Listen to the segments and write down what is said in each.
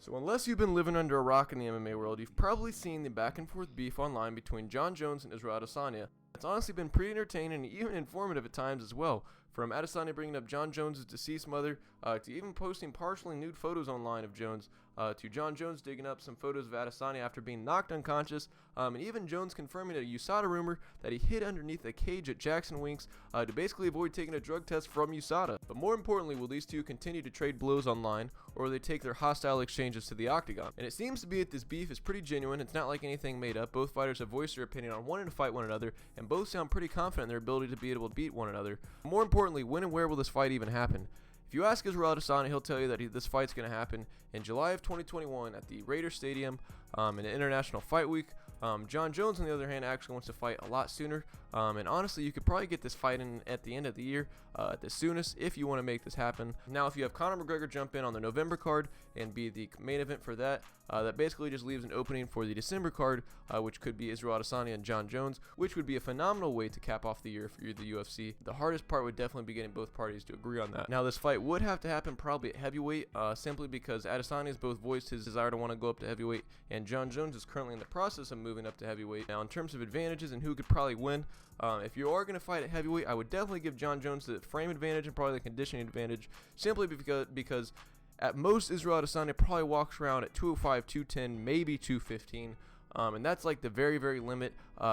So unless you've been living under a rock in the MMA world, you've probably seen the back and forth beef online between Jon Jones and Israel Adesanya. It's honestly been pretty entertaining and even informative at times as well. From Adesanya bringing up Jon Jones' deceased mother, to even posting partially nude photos online of Jones, to Jon Jones digging up some photos of Adesanya after being knocked unconscious, and even Jones confirming a USADA rumor that he hid underneath a cage at Jackson Winks to basically avoid taking a drug test from USADA. But more importantly, will these two continue to trade blows online, or will they take their hostile exchanges to the octagon? And it seems to be that this beef is pretty genuine. It's not like anything made up. Both fighters have voiced their opinion on wanting to fight one another, and both sound pretty confident in their ability to be able to beat one another. More importantly, when and where will this fight even happen? If you ask Israel Adesanya, he'll tell you that this fight's going to happen in July of 2021 at the Raider Stadium in the International Fight Week. Jon Jones, on the other hand, actually wants to fight a lot sooner. And honestly, you could probably get this fight in at the end of the year at the soonest if you want to make this happen. Now, if you have Conor McGregor jump in on the November card and be the main event for that, that basically just leaves an opening for the December card, which could be Israel Adesanya and Jon Jones, which would be a phenomenal way to cap off the year for the UFC. The hardest part would definitely be getting both parties to agree on that. Now, this fight would have to happen probably at heavyweight, simply because Adesanya has both voiced his desire to want to go up to heavyweight, and Jon Jones is currently in the process of moving up to heavyweight. Now, in terms of advantages and who could probably win, if you are going to fight at heavyweight, I would definitely give Jon Jones the frame advantage and probably the conditioning advantage, simply because at most Israel Adesanya probably walks around at 205, 210, maybe 215. And that's like the very, very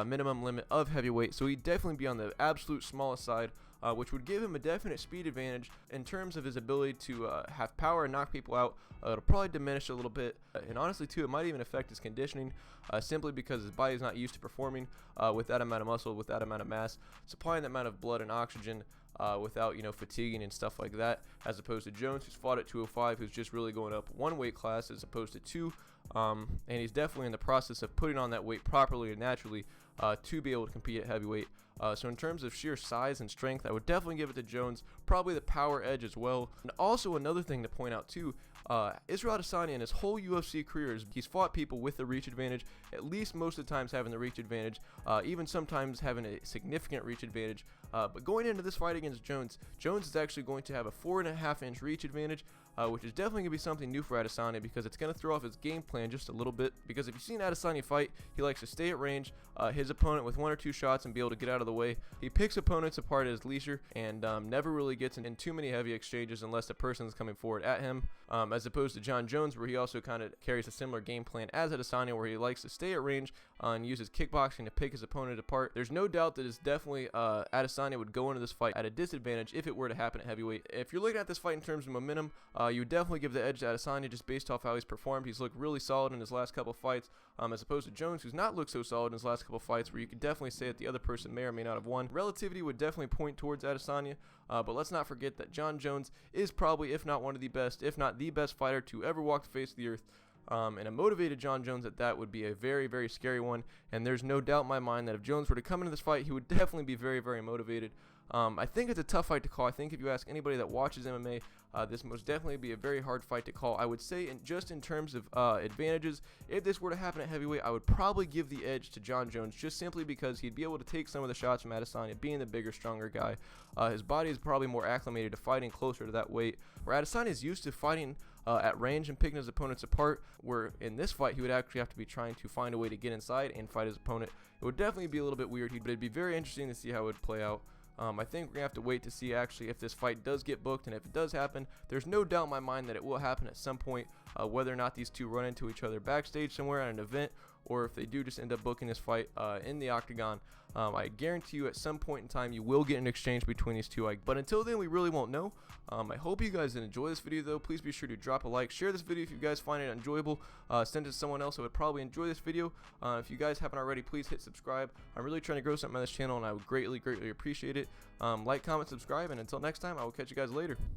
minimum limit of heavyweight. So he'd definitely be on the absolute smallest side, which would give him a definite speed advantage in terms of his ability to have power and knock people out. It'll probably diminish a little bit, and honestly too, it might even affect his conditioning, simply because his body's not used to performing with that amount of muscle, with that amount of mass, supplying that amount of blood and oxygen without fatiguing and stuff like that, as opposed to Jones, who's fought at 205, who's just really going up one weight class as opposed to two, and he's definitely in the process of putting on that weight properly and naturally to be able to compete at heavyweight. So in terms of sheer size and strength, I would definitely give it to Jones, probably the power edge as well. And also another thing to point out too, Israel Adesanya in his whole UFC career, he's fought people with the reach advantage, at least most of the times having the reach advantage, even sometimes having a significant reach advantage. But going into this fight against Jones is actually going to have a 4.5-inch reach advantage, which is definitely going to be something new for Adesanya, because it's going to throw off his game plan just a little bit. Because if you've seen Adesanya fight, he likes to stay at range, his opponent with one or two shots and be able to get out of the way. He picks opponents apart at his leisure and never really gets in too many heavy exchanges unless the person is coming forward at him, as opposed to Jon Jones, where he also kind of carries a similar game plan as Adesanya, where he likes to stay at range and uses kickboxing to pick his opponent apart. There's no doubt that it's definitely Adesanya would go into this fight at a disadvantage if it were to happen at heavyweight. If you're looking at this fight in terms of momentum, you would definitely give the edge to Adesanya just based off how he's performed. He's looked really solid in his last couple fights, as opposed to Jones, who's not looked so solid in his last couple fights, where you could definitely say that the other person may or may not have won. Relativity would definitely point towards Adesanya, but let's not forget that Jon Jones is probably, if not one of the best, if not the best fighter to ever walk the face of the earth. And a motivated Jon Jones at that would be a very, very scary one. And there's no doubt in my mind that if Jones were to come into this fight, he would definitely be very, very motivated. I think it's a tough fight to call. I think if you ask anybody that watches MMA, this most definitely be a very hard fight to call. I would say, just in terms of advantages, if this were to happen at heavyweight, I would probably give the edge to Jon Jones, just simply because he'd be able to take some of the shots from Adesanya, being the bigger, stronger guy. His body is probably more acclimated to fighting closer to that weight, where Adesanya is used to fighting at range and picking his opponents apart, where in this fight he would actually have to be trying to find a way to get inside and fight his opponent. It would definitely be a little bit weird, but it'd be very interesting to see how it would play out. I think we're going to have to wait to see actually if this fight does get booked, and if it does happen, there's no doubt in my mind that it will happen at some point, whether or not these two run into each other backstage somewhere at an event, or if they do just end up booking this fight in the octagon. I guarantee you at some point in time you will get an exchange between these two, but until then we really won't know. I hope you guys enjoy this video though. Please be sure to drop a like, share this video if you guys find it enjoyable, send it to someone else who would probably enjoy this video. If you guys haven't already, please hit subscribe. I'm really trying to grow something on this channel, and I would greatly appreciate it. Like, comment, subscribe, and until next time, I will catch you guys later.